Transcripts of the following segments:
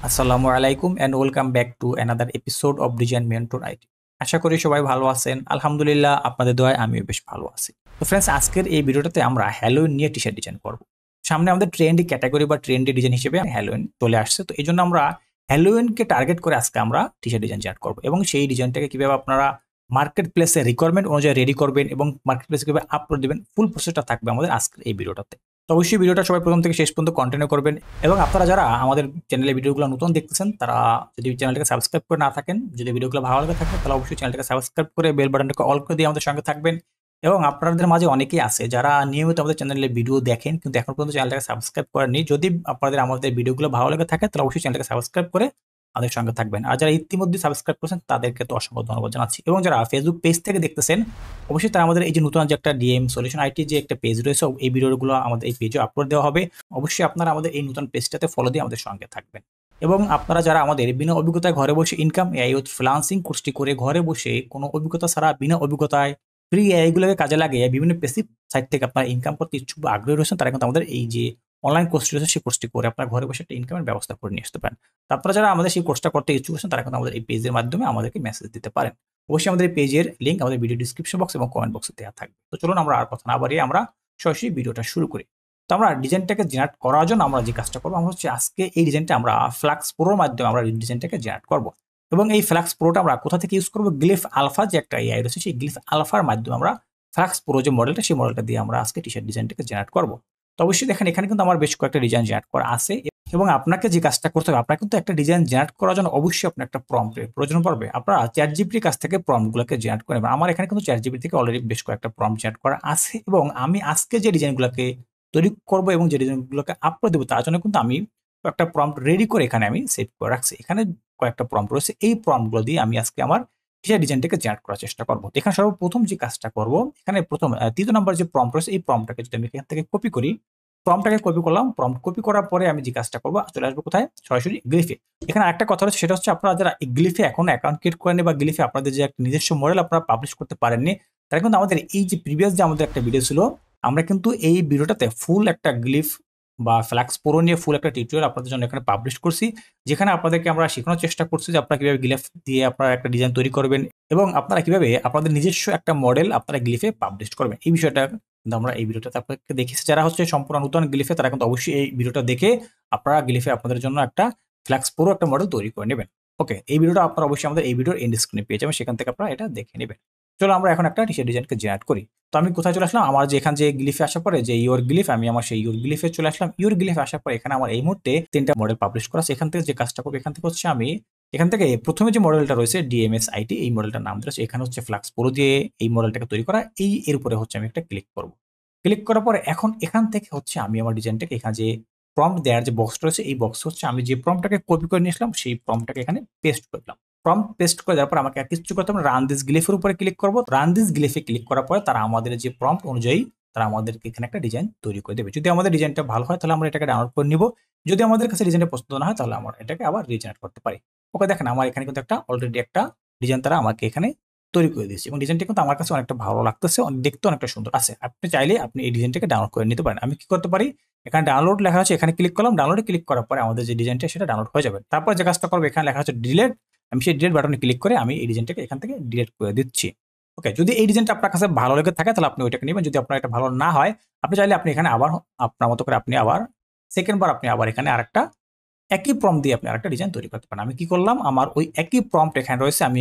আসসালামু আলাইকুম and welcome back to another episode of design mentor IT. আশা করি সবাই ভালো আছেন। আলহামদুলিল্লাহ, আপনাদের দোয়ায় আমিও বেশ ভালো আছি। তো ফ্রেন্ডস, আজকের এই ভিডিওটাতে আমরা হ্যালোইন নিয়ে টি শার্ট ডিজাইন করব। সামনে আমাদের ট্রেন্ডি ক্যাটাগরি বা ট্রেন্ডি ডিজাইন হিসেবে হ্যালোইন চলে আসছে। তো এই জন্য আমরা হ্যালোইনকে টার্গেট করে আজকে আমরা টি শার্ট ডিজাইন জেনারেট করবো, এবং সেই ডিজাইনটাকে কিভাবে আপনারা মার্কেট প্লেসে রিকোয়ারমেন্ট অনুযায়ী রেডি করবেন এবং মার্কেট প্লেসে কিভাবে আপলোড দেবেন, ফুল প্রসেসটা থাকবে আমাদের আজকের এই ভিডিওটাতে। তো অবশ্যই ভিডিওটা সবাই প্রথম থেকে শেষ পর্যন্ত কন্টিনিউ করবেন। এবং আপনারা যারা আমাদের চ্যানেলে ভিডিওগুলো নতুন দেখতেছেন, তারা যদি চ্যানেলটাকে সাবস্ক্রাইব করে না থাকেন, যদি ভিডিওগুলো ভালো লাগে থাকে, তাহলে অবশ্যই চ্যানেলটাকে সাবস্ক্রাইব করে বেল বাটনটাকে অল করে দিয়ে আমাদের সঙ্গে থাকবেন। এবং আপনাদের মাঝে অনেকেই আছে যারা নিয়মিত আমাদের চ্যানেলে ভিডিও দেখেন কিন্তু এখন পর্যন্ত চ্যানেলটাকে সাবস্ক্রাইব করেননি। যদি আপনাদের আমাদের ভিডিওগুলো ভালো লাগে থাকে, তাহলে অবশ্যই চ্যানেলটাকে সাবস্ক্রাইব করে আমাদের সঙ্গে থাকবেন। আর যারা ইতিমধ্যে সাবস্ক্রাইব করেছেন তাদেরকে তো অসংখ্য ধন্যবাদ জানাচ্ছি। এবং যারা ফেসবুক পেজ থেকে দেখতেছেন, অবশ্যই তারা আমাদের এই যে নতুন যে একটা ডিএম সলিউশন আইটি যে একটা পেজ রয়েছে, এই ভিডিওগুলো আমাদের এই পেজে আপলোড দেওয়া হবে। অবশ্যই আপনারা আমাদের এই নতুন পেজটাতে ফলো দিয়ে আমাদের সঙ্গে থাকবেন। এবং আপনারা যারা আমাদের বিনা অভিজ্ঞতায় ঘরে বসে ইনকাম এআই উইথ ফ্রিল্যান্সিং কোর্সটি করে ঘরে বসে কোনো অভিজ্ঞতা ছাড়া বিনা অভিজ্ঞতায় ফ্রি এআইগুলোকে কাজে লাগিয়ে বিভিন্ন পেসিভ সাইট থেকে আপনারা ইনকাম করতে ইচ্ছুক বা আগ্রহী রয়েছেন, তারা কিন্তু আমাদের এই যে অনলাইন কোর্সটি রয়েছে সেই কোর্সটি করে আপনার ঘরে বসে একটা ইনকামের ব্যবস্থা করে নিয়ে আসতে পারেন। তারপরে যারা আমাদের সেই কোর্সটা করতে ইচ্ছুক আছেন, তারা কিন্তু আমাদের এই পেজের মাধ্যমে আমাদেরকে মেসেজ দিতে পারেন। অবশ্যই আমাদের এই পেজের লিঙ্ক আমাদের ভিডিও ডিসক্রিপশন বক্স এবং কমেন্ট বক্সে দেওয়া থাকবে। তো চলুন আমরা আর কথা না বাড়িয়ে আমরা সরাসরি ভিডিওটা শুরু করি। তো আমরা ডিজাইনটাকে জেনারেট করার জন্য আমরা যে কাজটা করবো, আমরা হচ্ছে আজকে এই ডিজাইনটা আমরা ফ্লাক্স প্রোর মাধ্যমে আমরা ডিজাইনটাকে জেনারেট করবো। এবং এই ফ্লাক্স প্রোটা আমরা কোথা থেকে ইউজ করবো? গ্লিফ আলফা যে একটা এআই রয়েছে, সেই গ্লিফ আলফার মাধ্যমে আমরা ফ্লাক্স প্রো যে মডেলটা, সেই মডেলটা দিয়ে আমরা আজকে টি শার্ট ডিজাইনটাকে জেনারেট করবো। তো অবশ্যই দেখেন, এখানে কিন্তু আমার বেশ কয়েকটা ডিজাইন জেনারেট করা আছে। এবং আপনাকে যে কাজটা করতে হবে, আপনার কিন্তু একটা ডিজাইন জেনারেট করার জন্য অবশ্যই আপনার একটা প্রম্পটের প্রয়োজন পড়বে। আপনারা চ্যাট জিপিটির কাছ থেকে প্রম্পটগুলোকে জেনারেট করে নেবেন। আমার এখানে কিন্তু চ্যাট জিপিটি থেকে অলরেডি বেশ কয়েকটা প্রম্পট জেনারেট করা আছে। এবং আমি আজকে যে ডিজাইনগুলোকে তৈরি করবো এবং যে ডিজাইনগুলোকে আপলোড দেবো, তার জন্য কিন্তু আমি একটা প্রম্পট রেডি করে এখানে আমি সেভ করে রাখছি। এখানে কয়েকটা প্রম্পট রয়েছে, এই প্রম্পটগুলো দিয়ে আমি আজকে আমার ডিজাইনটাকে জেনারেট করার চেষ্টা করবো। এখানে সর্বপ্রথম যে কাজটা করবো, এখানে প্রথম তৃতীয় নম্বর যে প্রম্পট রয়েছে, এই প্রম্পটটাকে যদি আমি এখান থেকে কপি করি, প্রম্পটটাকে কপি করলাম। প্রম্পট কপি করার পরে আমি যে কাজটা করবো, চলে আসবো কোথায়? সরাসরি গ্লিফে। এখানে আরেকটা কথা রয়েছে, সেটা হচ্ছে আপনারা যারা গ্লিফে এখন অ্যাকাউন্ট ক্রিয়েট করেনি বা গ্লিফে আপনাদের যে একটা নিজস্ব মডেল আপনারা পাবলিশ করতে পারেননি, তারা কিন্তু আমাদের এই যে প্রিভিয়াস যে আমাদের একটা ভিডিও ছিল, আমরা কিন্তু এই ভিডিওটাতে ফুল একটা গ্লিফ বা ফ্ল্যাক্স প্রো নিয়ে ফুল একটা টিউটোরিয়াল আপনাদের জন্য এখানে পাবলিশ করছি, যেখানে আপনাদেরকে আমরা শেখানোর চেষ্টা করছি যে আপনারা কিভাবে গ্লিফ দিয়ে আপনারা একটা ডিজাইন তৈরি করবেন এবং আপনারা কিভাবে আপনাদের নিজস্ব একটা মডেল আপনারা গ্লিফে পাবলিশ করবেন। এই বিষয়টা কিন্তু আমরা এই ভিডিওটাতে আপনাকে দেখিয়েছি। যারা হচ্ছে সম্পূর্ণ নতুন গ্লিফে, তারা কিন্তু অবশ্যই এই ভিডিওটা দেখে আপনারা গ্লিফে আপনাদের জন্য একটা ফ্ল্যাক্স প্রো একটা মডেল তৈরি করে নেবেন। ওকে, এই ভিডিওটা আপনারা অবশ্যই আমাদের এই ভিডিওর এন্ড স্ক্রিনে পেয়ে যাবেন, সেখান থেকে আপনারা এটা দেখে নেবেন। চলো আমরা এখন একটা টি শার্ট ডিজাইনকে জেনারেট করি। তো আমি কোথায় চলে আসলাম? আমার যে এখান যে গ্লিফে আসার পরে যে ইউর গ্লিফ, আমি আমার সেই ইউর গ্লিফে চলে আসলাম। ইউর গ্লিফে আসার পরে এখানে আমার এই মুহূর্তে 3টা মডেল পাবলিশ করা আছে। এখান থেকে যে কাজটা করবো, এখান থেকে হচ্ছে আমি এখান থেকে প্রথমে যে মডেলটা রয়েছে ডিএমএস আইটি, এই মডেলটার নাম দিয়েছে। এখানে হচ্ছে ফ্লাক্স প্রো দিয়ে এই মডেলটাকে তৈরি করা, এর উপরে হচ্ছে আমি একটা ক্লিক করব। ক্লিক করার পরে এখন এখান থেকে হচ্ছে আমি আমার ডিজাইনটাকে এখানে যে প্রম্পট দেওয়ার যে বক্স রয়েছে, এই বক্স হচ্ছে আমি যে প্রম্পটটাকে কপি করে নিয়েছিলাম, সেই প্রম্পটটাকে এখানে পেস্ট করলাম। প্রম্পট পেস্ট করে দেওয়ার পর আমাকে আর কিছু করতে হবে না, রান দিস গ্লিফের উপরে ক্লিক করব। রান দিস গ্লিফে ক্লিক করার পরে তারা আমাদের যে প্রম্পট অনুযায়ী তারা আমাদেরকে এখানে একটা ডিজাইন তৈরি করে দেবে। যদি আমাদের ডিজাইনটা ভালো হয়, তাহলে আমরা এটাকে ডাউনলোড করে নিব। যদি আমাদের কাছে ডিজাইনটা পছন্দ না হয়, তাহলে আমরা এটাকে আবার রিজেনারেট করতে পারি। ওকে, দেখেন আমার এখানে কিন্তু একটা অলরেডি একটা ডিজাইন তারা আমাকে এখানে তৈরি করে দিয়েছে এবং ডিজাইনটা কিন্তু আমার কাছে অনেকটা ভালো লাগতেছে, দেখতে অনেকটা সুন্দর আছে। আপনি চাইলে আপনি এই ডিজাইনটাকে ডাউনলোড করে নিতে পারেন। আমি কি করতে পারি? এখানে ডাউনলোড লেখা আছে, এখানে ক্লিক করলাম। ডাউনলোডে ক্লিক করার পরে আমাদের যে ডিজাইনটা সেটা ডাউনলোড হয়ে যাবে। তারপর যে কাজটা করবো, এখানে লেখা আছে ডিলিট, আমি সেই ডিলিট বাটনে ক্লিক করে আমি এই ডিজাইনটাকে এখান থেকে ডিলিট করে দিচ্ছি। ওকে, যদি এই ডিজাইনটা আপনার কাছে ভালো লেগে থাকে, তাহলে আপনি ওইটাকে নেবেন। যদি আপনার এটা ভালো না হয়, আপনি চাইলে আপনি এখানে আবার আপনার মতো করে আপনি আবার সেকেন্ড বার আপনি আবার এখানে আরেকটা একই প্রম্পট দিয়ে আপনি আরেকটা ডিজাইন তৈরি করতে পারেন। আমি কি করলাম? আমার ওই একই প্রম্পট এখানে রয়েছে, আমি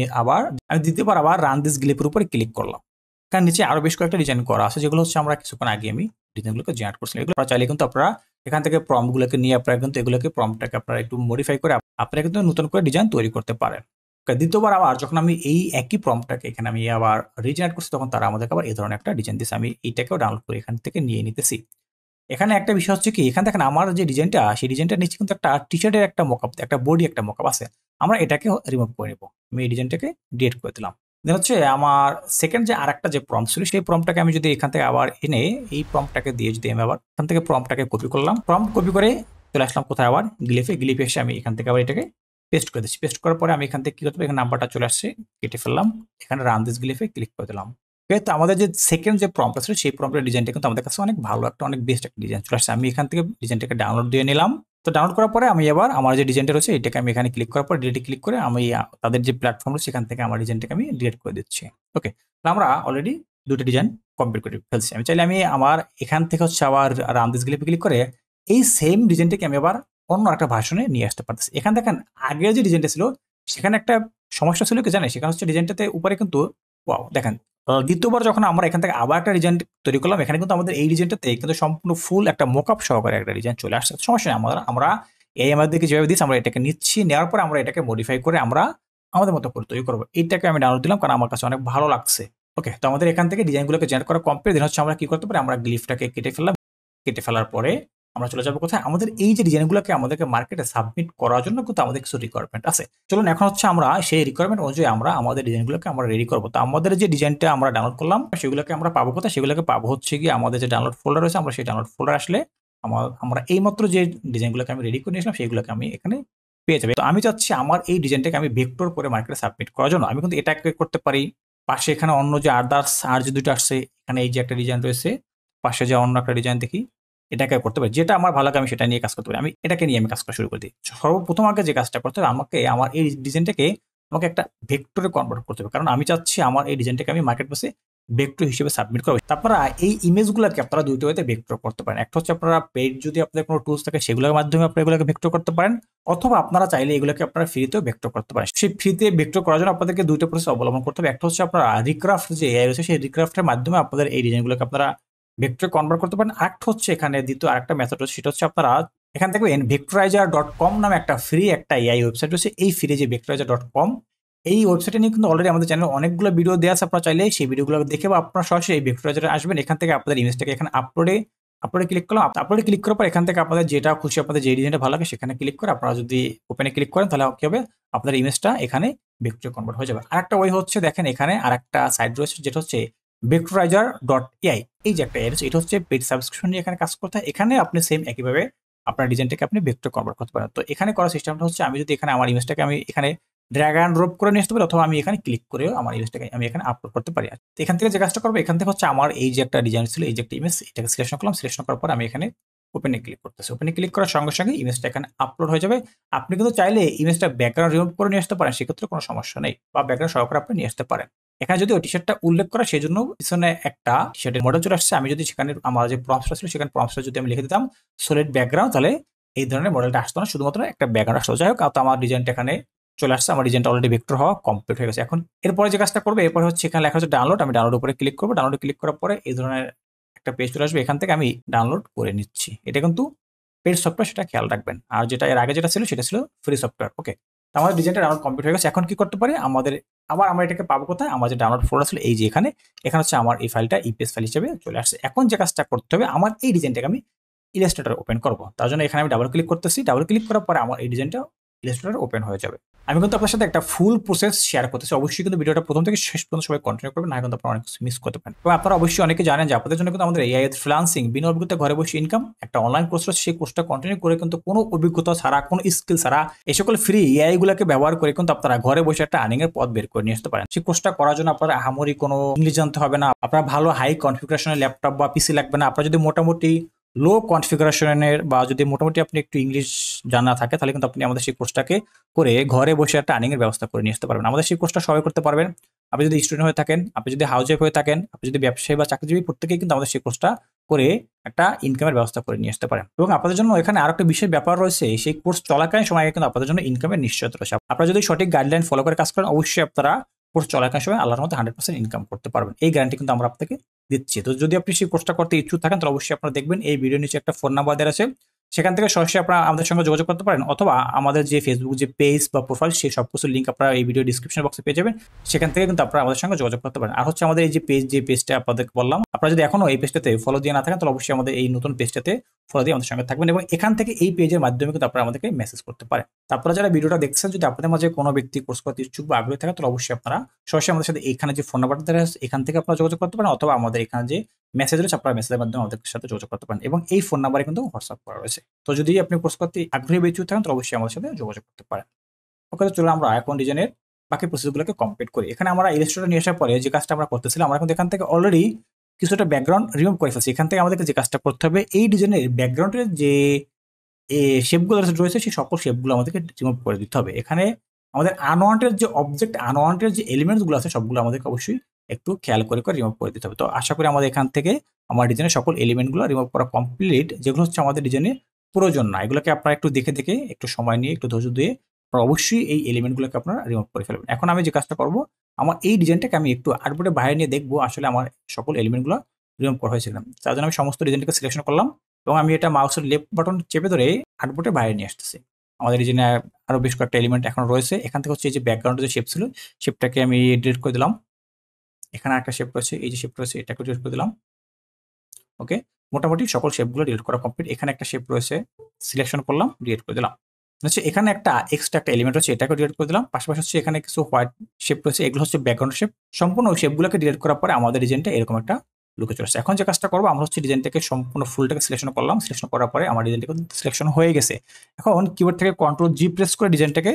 দ্বিতীয়বার আবার রান দিস গ্লিপের উপরে ক্লিক করলাম। কারণ নিচে আরো বেশ কয়েকটা ডিজাইন করা আছে, যেগুলো হচ্ছে আমরা কিছুক্ষণ আগে আমি ডিজাইনগুলোকে জেনারেট করছিলাম। এগুলো আপনারা চাইলে কিন্তু আপনারা এখান থেকে প্রম্পটগুলোকে নিয়ে আপনারা কিন্তু এগুলোকে প্রম্পটটাকে আপনারা একটু মডিফাই করে আপনারা কিন্তু নতুন করে ডিজাইন তৈরি করতে পারেন। দ্বিতীয়বার আবার যখন আমি এই একই প্রম্পটটাকে এখানে আমি আবার রিজেনারেট করছি, তখন তারা আমাদেরকে আবার এই ধরনের একটা ডিজাইন দিয়েছে। আমি এইটাকেও ডাউনলোড করে এখান থেকে নিয়ে নিতেছি। এখানে একটা বিষয় হচ্ছে কি, এখানে দেখেন আমার যে ডিজাইনটা, সেই ডিজাইনটার নিচে কিন্তু একটা টি শার্টের একটা মকআপ, একটা বডি একটা মকআপ আছে। আমরা এটাকে রিমুভ করে নেব। আমি এই ডিজাইনটাকে ডিলিট করে দিলাম। দেন হচ্ছে আমার সেকেন্ড যে আরেকটা যে প্রম্পট ছিল, সেই প্রম্পটটাকে আমি যদি এখান থেকে আবার এনে এই প্রম্পটটাকে দিয়ে যদি আমি আবার এখান থেকে প্রম্পটটাকে কপি করলাম, প্রম্পট কপি করে চলে আসলাম কোথায়? আবার গ্লিফে এসে আমি এখান থেকে আবার এটাকে পেস্ট করে দিচ্ছি। পেস্ট করার পরে আমি এখান থেকে কি করতে হবে? এখানে নাম্বারটা চলে আসছে, কেটে ফেললাম। এখানে রান দিস গ্লিফে ক্লিক করে দিলাম। ওকে, তো আমাদের যে সেকেন্ড যে প্রম্পট ছিল সেই প্রম্পটের ডিজাইনটা কিন্তু আমাদের কাছে অনেক ভালো একটা অনেক বেস্ট একটা ডিজাইন চলে আসছে। আমি এখান থেকে ডিজাইনটাকে ডাউনলোড দিয়ে নিলাম। তো ডাউনলোড করার পরে আমি এবার আমার যে ডিজাইনটা রয়েছে এটাকে আমি এখানে ক্লিক করার পর ডিলিটে ক্লিক করে আমি তাদের যে প্ল্যাটফর্ম রয়েছে সেখান থেকে আমার ডিজাইনটাকে আমি ডিলিট করে দিচ্ছি। ওকে, তো আমরা অলরেডি দুটো ডিজাইন কমপ্লিট করে ফেলছি। আমি চাইলে আমি আমার এখান থেকে হচ্ছে আবার রান দিস ক্লিপে ক্লিক করে এই সেম ডিজাইনটাকে আমি আবার অন্য একটা ভার্সনে নিয়ে আসতে পারতেছি। এখানে দেখেন আগের যে ডিজাইনটা ছিল সেখানে একটা সমস্যা ছিল কি জানেন, সেখানে হচ্ছে ডিজাইনটাতে উপরে কিন্তু ওয়াও দেখেন দ্বিতীয়বার যখন আমরা এখান থেকে আবার একটা ডিজাইন তৈরি করলাম, এখানে কিন্তু আমাদের এই ডিজাইনটাতে কিন্তু সম্পূর্ণ ফুল একটা মোকআপ সহকারে একটা ডিজাইন চলে আসছে। সমস্যা নেই, আমরা এই আমাদেরকে যেভাবে দিচ্ছি আমরা এটাকে নিচ্ছি, নেওয়ার পরে আমরা এটাকে মডিফাই করে আমরা আমাদের মতো করে তৈরি করবো। এইটাকে আমি ডাউনলোড দিলাম কারণ আমার কাছে অনেক ভালো লাগছে। ওকে, তো আমাদের এখান থেকে ডিজাইনগুলোকে জেনারেট করা কমপ্লিট। দেন হচ্ছে আমরা কি করতে পারি, আমরা গ্লিফটাকে কেটে ফেললাম। কেটে ফেলার পরে আমরা চলে যাবো কোথায়, আমাদের এই যে ডিজাইনগুলোকে আমাদেরকে মার্কেটে সাবমিট করার জন্য কিন্তু আমাদের কিছু রিকোয়ারমেন্ট আছে। চলুন এখন হচ্ছে আমরা সেই রিকোয়ারমেন্ট অনুযায়ী আমরা আমাদের ডিজাইনগুলোকে আমরা রেডি করবো। তো আমাদের যে ডিজাইনটা আমরা ডাউনলোড করলাম সেগুলোকে আমরা পাবো কোথায়, সেগুলোকে পাবো হচ্ছে গিয়ে আমাদের যে ডাউনলোড ফোল্ডার রয়েছে, আমরা সেই ডাউনলোড ফোল্ডার আসলে আমরা এইমাত্র যে ডিজাইনগুলোকে আমি রেডি করে নিয়েছিলাম সেগুলোকে আমি এখানে পেয়ে যাবে। তো আমি চাচ্ছি আমার এই ডিজাইনটাকে আমি ভেক্টর করে মার্কেটে সাবমিট করার জন্য আমি কিন্তু এটাকে করতে পারি। পাশে এখানে অন্য যে আদার্স আর যে দুটো আসছে, এখানে এই যে একটা ডিজাইন রয়েছে, পাশে যে অন্য একটা ডিজাইন দেখি, এটাকে করতে পারি। যেটা আমার ভালো লাগে আমি সেটা নিয়ে কাজ করতে পারি। আমি এটাকে নিয়ে আমি কাজ করা শুরু করে দিই। সর্বপ্রথম আগে যে কাজটা করতে হবে, আমাকে আমার এই ডিজাইনটাকে আমাকে একটা ভেক্টরে কনভার্ট করতে হবে, কারণ আমি চাচ্ছি আমার এই ডিজাইনটাকে আমি মার্কেট প্লেসে ভেক্টর হিসেবে সাবমিট করবো। তারপরে এই ইমেজগুলোকে আপনারা দুইটা ওয়েতে ভেক্টর করতে পারেন। একটা হচ্ছে আপনারা পেড যদি আপনাদের কোনো টুলস থাকে সেগুলোর মাধ্যমে আপনারা এগুলোকে ভেক্টর করতে পারেন, অথবা আপনারা চাইলে এগুলোকে আপনারা ফ্রিতেও ভেক্টর করতে পারেন। সেই ফ্রিতে ভেক্টর করার জন্য আপনাদেরকে দুইটা প্রসেস অবলম্বন করতে হবে। একটা হচ্ছে আপনারা রিক্রাফট যে এআই রয়েছে সেই রিক্রাফটের মাধ্যমে আপনাদের এই ডিজাইনগুলোকে আপনারা ভেক্টরে কনভার্ট করতে পারেন। আরেকটা হচ্ছে এখানে দ্বিতীয় আরেকটা মেথড হচ্ছে, সেটা হচ্ছে আপনারা এখান থেকে vectorizer.com নামে একটা ফ্রি একটা এআই ওয়েবসাইট রয়েছে। এই ফ্রি যে vectorizer.com এই ওয়েবসাইটে নিয়ে কিন্তু অলরেডি আমাদের চ্যানেলে অনেকগুলো ভিডিও দেওয়া আছে। আপনারা চাইলে সেই ভিডিওগুলো দেখে বা আপনারা সরাসরি এই ভেক্টরাইজারে আসবেন, এখান থেকে আপনাদের ইমেজটাকে এখানে আপলোডে ক্লিক করলাম। আপলোডে ক্লিক করার পর এখান থেকে আপনাদের যেটা খুশি, আপনাদের যে ডিজাইনটা ভালো লাগে সেখানে ক্লিক করে আপনারা যদি ওপেনে ক্লিক করেন তাহলে কি হবে, আপনাদের ইমেজটা এখানে ভেক্টরে কনভার্ট হয়ে যাবে। আরেকটা ওয়ে হচ্ছে দেখেন এখানে আরেকটা সাইট রয়েছে যেটা হচ্ছে vectorizer.ai। এই যে একটা এআই রয়েছে, এটা হচ্ছে পেড সাবস্ক্রিপশন নিয়ে এখানে কাজ করতে হয়। এখানে আপনি সেম একইভাবে আপনার ডিজাইনটাকে আপনি ভেক্টর কনভার্ট করতে পারেন। তো এখানে করার সিস্টেমটা হচ্ছে, আমি যদি এখানে আমার ইমেজটাকে আমি এখানে ড্র্যাগ অ্যান্ড ড্রপ করে নিয়ে আসতে পারি, অথবা আমি এখানে ক্লিক করেও আমার ইমেজটাকে আমি এখানে আপলোড করতে পারি। তো এখান থেকে যে কাজটা করবো, এখান থেকে হচ্ছে আমার এই যে একটা ডিজাইন ছিল, এই যে একটা ইমেজ, এটাকে সিলেকশন করলাম। সিলেকশন করার পর আমি এখানে ওপেনে ক্লিক করতেছি। ওপেনে ক্লিক করার সঙ্গে সঙ্গে ইমেজটা এখানে আপলোড হয়ে যাবে। আপনি কিন্তু চাইলে ইমেজটা ব্যাকগ্রাউন্ড রিমুভ করে নিয়ে আসতে পারেন, সেক্ষেত্রে কোনো সমস্যা নেই, বা ব্যাকগ্রাউন্ড সহকারে আপনি নিয়ে আসতে পারেন। এখানে যদি ওই টি শার্টটা উল্লেখ করা, সেই জন্য পিছনে একটা টি শার্টের মডেল চলে আসছে। আমি যদি সেখানে আমার যে প্রম্পটটা ছিল সেখানে প্রম্পটটা যদি আমি লিখে দিতাম সলিড ব্যাকগ্রাউন্ড, তাহলে এই ধরনের মডেলটা আসতো না, শুধুমাত্র একটা ব্যাকগ্রাউন্ড আসতো। যাই হোক, তো আমার ডিজাইনটা এখানে চলে আসছে, আমার ডিজাইনটা অলরেডি ভেক্টর হওয়া কমপ্লিট হয়ে গেছে। এখন এরপরে যে কাজটা করবে, এরপরে হচ্ছে এখানে লেখা হচ্ছে ডাউনলোড। আমি ডাউনলোড উপরে ক্লিক করবো। ডাউনলোডে ক্লিক করার পরে এই ধরনের একটা পেজ চলে আসবে, এখান থেকে আমি ডাউনলোড করে নিচ্ছি। এটা কিন্তু পেড সফটওয়্যার, সেটা খেয়াল রাখবেন। আর যেটা এর আগে যেটা ছিল সেটা ছিল ফ্রি সফটওয়্যার। ওকে, তো আমাদের ডিজাইনটা ডাউনলোড কমপ্লিট হয়ে গেছে। এখন কি করতে পারি, আমরা এটাকে পাবো কোথায়, আমার যে ডাউনলোড ফোল্ডার ছিল এই যে এখানে হচ্ছে আমার এই ফাইলটা ইপিএস ফাইল হিসেবে চলে আসছে। এখন যে কাজটা করতে হবে, আমার এই ডিজাইনটাকে আমি ইলাস্ট্রেটর ওপেন করবো। তার জন্য এখানে আমি ডাবল ক্লিক করতেছি। ডাবল ক্লিক করার পরে আমার এই ডিজাইনটা ইলাস্ট্রেটর ওপেন হয়ে যাবে। আমি কিন্তু আপনার সাথে একটা ফুল প্রসেস শেয়ার করতেছি। অবশ্যই কিন্তু ভিডিওটা প্রথম থেকে শেষ পর্যন্ত সবাই কন্টিনিউ করবেন, না কিন্তু আপনারা অনেক কিছু মিস করতে পারেন। এবং আপনারা অবশ্যই অনেকে জানেন যে আপনাদের জন্য কিন্তু আমাদের এআই ফ্রিল্যান্সিং বিনা অভিজ্ঞতা ঘরে বসে ইনকাম একটা অনলাইন কোর্স রয়েছে। সেই কোর্সটা কন্টিনিউ করে কিন্তু কোনো অভিজ্ঞতা ছাড়া, কোনো স্কিল ছাড়া, এই সকল ফ্রি এআই গুলোকে ব্যবহার করে কিন্তু আপনারা ঘরে বসে একটা আর্নিং এর পথ বের করে নিয়ে আসতে পারেন। সেই কোর্সটা করার জন্য আপনারা আহামরি কোনো ইংলিশ জানতে হবে না, আপনার ভালো হাই কনফিগারেশনের ল্যাপটপ বা পিসি লাগবে না। আপনারা যদি মোটামুটি লো কনফিগারেশনের বা যদি মোটামুটি আপনি একটু ইংলিশ জানা থাকে, তাহলে কিন্তু আপনি আমাদের সেই কোর্সটাকে করে ঘরে বসে একটা আর্নিং এর ব্যবস্থা করে নিয়ে আসতে পারবেন। আমাদের সেই কোর্সটা সবাই করতে পারবেন। আপনি যদি স্টুডেন্ট হয়ে থাকেন, আপনি যদি হাউস ওয়াইফ হয়ে থাকেন, আপনি যদি ব্যবসায়ী বা চাকরিজীবী, প্রত্যেকেই কিন্তু আমাদের সেই কোর্সটা করে একটা ইনকামের ব্যবস্থা করে নিয়ে আসতে পারেন। এবং আপনাদের জন্য এখানে আরো একটা বিশেষ ব্যাপার রয়েছে, সেই কোর্স চলাকালীন সময় কিন্তু আপনাদের জন্য ইনকামের নিশ্চয়তা রয়েছে। আপনারা যদি সঠিক গাইডলাইন ফলো করে কাজ করেন, অবশ্যই আপনারা কোর্স চলাকালীন সময় আল্লাহর মতো 100% ইনকাম করতে পারবেন। এই গ্যারান্টি কিন্তু আমরা আপনাকে দিচ্ছি। তো যদি আপনি সেই কোর্সটা করতে ইচ্ছুক থাকেন, তাহলে অবশ্যই আপনারা দেখবেন এই ভিডিওর নিচে একটা ফোন নাম্বার দেওয়া আছে, সেখান থেকে সরাসরি আপনারা আমাদের সঙ্গে যোগাযোগ করতে পারেন, অথবা আমাদের যে ফেসবুক যে পেজ বা প্রোফাইল, সেই সব কিছুর লিঙ্ক আপনারা এই ভিডিও ডিসক্রিপশন বক্সে পেয়ে যাবেন। সেখান থেকে কিন্তু আপনারা আমাদের সঙ্গে যোগাযোগ করতে পারেন। আর হচ্ছে আমাদের এই যে পেজটা আপনাদেরকে বললাম, আপনারা যদি এখনো এই পেজটাতে ফলো দিয়ে না থাকেন, তাহলে অবশ্যই আমাদের এই নতুন পেজটাতে ফলো দিয়ে আমাদের সঙ্গে থাকবেন, এবং এখান থেকে এই পেজের মাধ্যমে কিন্তু আপনারা আমাদেরকে মেসেজ করতে পারেন। তারপরে যারা ভিডিওটা দেখছেন, যদি আপনাদের মাঝে কোনো ব্যক্তি কোর্স করতে ইচ্ছুক বা আগ্রহী থাকে, তাহলে অবশ্যই আপনারা সরাসরি আমাদের সাথে এখানে যে ফোন নাম্বারটা দেওয়া আছে এখান থেকে আপনারা যোগাযোগ করতে পারেন, অথবা আমাদের এখানে যে মেসেজ রয়েছে আপনারা মেসেজের মাধ্যমে আমাদের সাথে যোগাযোগ করতে পারেন, এবং এই ফোন নাম্বারে কিন্তু হোয়াটসঅ্যাপ করা রয়েছে। তো যদি আপনি কোর্স করতে আগ্রহী বা ইচ্ছুক থাকেন, তাহলে অবশ্যই আমাদের সাথে যোগাযোগ করতে পারেন। ওকে, তো চলুন আমরা এখন ডিজাইনের বাকি প্রসেসগুলোকে কমপ্লিট করি। এখানে আমরা ইলাস্ট্রেটর নিয়ে আসার পরে যে কাজটা আমরা করতেছিলাম, আমরা কিন্তু এখান থেকে অলরেডি কিছুটা ব্যাকগ্রাউন্ড রিমুভ করে ফেলছি। এখান থেকে আমাদেরকে যে কাজটা করতে হবে, এই ডিজাইনের ব্যাকগ্রাউন্ডের যে শেপগুলো রয়েছে সেই সকল শেপগুলো আমাদেরকে রিমুভ করে দিতে হবে। এখানে আমাদের আনওয়ান্টেড যে অবজেক্ট, আনওয়ান্টেড যে এলিমেন্টসগুলো আছে সবগুলো আমাদেরকে অবশ্যই একটু খেয়াল করে রিমুভ করে দিতে হবে। তো আশা করি আমাদের এখান থেকে আমার ডিজাইনের সকল এলিমেন্টগুলো রিমুভ করা কমপ্লিট, যেগুলো হচ্ছে আমাদের ডিজাইনে প্রয়োজন না। এগুলোকে আপনারা একটু দেখে দেখে একটু সময় নিয়ে একটু ধৈর্য দিয়ে অবশ্যই এই এলিমেন্টগুলোকে আপনারা রিমুভ করে ফেলবেন। এখন আমি যে কাজটা করব, আমার এই ডিজাইনটাকে আমি একটু আর্টবোর্ডে বাইরে নিয়ে দেখবো আসলে আমার সকল এলিমেন্টগুলো রিমুভ করা হয়েছে কিনা। তার জন্য আমি সমস্ত ডিজাইনটাকে সিলেকশন করলাম এবং আমি এটা মাউসের লেফট বাটন চেপে ধরে আর্টবোর্ডে বাইরে নিয়ে আসতেছি। আমাদের ডিজাইনে আরো বেশ কয়েকটা এলিমেন্ট এখন রয়েছে। এখান থেকে হচ্ছে এই যে ব্যাকগ্রাউন্ডের যে শেপ ছিল, শেপটাকে আমি ডিলিট করে দিলাম। এখানে একটা শেপ রয়েছে, এই যে শেপ রয়েছে এটাকে ডিলিট করে দিলাম। ওকে, মোটামুটি সকল শেপগুলো ডিলিট করা কমপ্লিট। এখানে একটা শেপ রয়েছে, সিলেকশন করলাম, ডিলিট করে দিলাম। হচ্ছে এখানে একটা এক্সট্রা একটা এলিমেন্ট রয়েছে, এটাকে ডিলিট করে দিলাম। পাশাপাশি হচ্ছে এখানে কিছু হোয়াইট শেপ রয়েছে, এগুলো হচ্ছে ব্যাকগ্রাউন্ড শেপ। সম্পূর্ণ ওই শেপগুলোকে ডিলিট করার পরে আমাদের ডিজাইনটা এরকম একটা লুকে চলে আসছে। এখন যে কাজটা করবো, আমরা হচ্ছে ডিজাইনটাকে সম্পূর্ণ ফুলটাকে সিলেকশন করলাম। সিলেকশন করার পরে আমার ডিজাইনটা কিন্তু সিলেকশন হয়ে গেছে। এখন কিবোর্ড থেকে কন্ট্রোল জি প্রেস করে ডিজাইনটাকে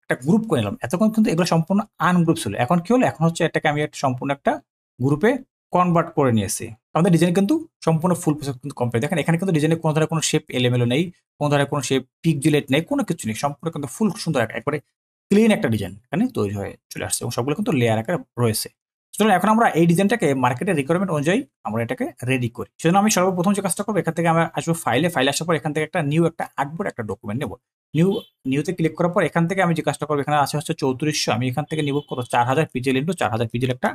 একটা গ্রুপ করে নিলাম। এতক্ষণ কিন্তু এগুলো সম্পূর্ণ আনগ্রুপ ছিল। এখন কি হলো, এখন হচ্ছে এটাকে আমি একটা সম্পূর্ণ একটা গ্রুপে কনভার্ট করে নিয়েছি। আমাদের ডিজাইন কিন্তু সম্পূর্ণ ফুল প্রসেস কিন্তু কমপ্লিট। দেখেন এখানে কিন্তু ডিজাইনে কোনো ধরনের কোনো শেপ এলোমেলো নেই, কোনো ধরনের কোনো শেপ পিকজুলেট নেই, কোনো কিছু নেই। সম্পূর্ণ কিন্তু ফুল সুন্দর একবারে ক্লিন একটা ডিজাইন এখানে তৈরি হয়ে চলে আসছে এবং সবগুলো কিন্তু লেয়ার আকারে রয়েছে। সুতরাং এখন আমরা এই ডিজাইনটাকে মার্কেটের রিকোয়ারমেন্ট অনুযায়ী আমরা এটাকে রেডি করি। সেজন্য আমি সর্বপ্রথম যে কাজটা করবো, এখান থেকে আমরা আসবো ফাইলে আসার পর এখান থেকে একটা নিউ একটা আর্টবোর্ড একটা ডকুমেন্ট নেবো। নিউতে ক্লিক করার পর এখান থেকে আমি যে কাজটা করবো, এখানে আছে হচ্ছে 3400, আমি এখান থেকে নিব কত 4000 পিজেল ইন্টু 4000 পিজেল একটা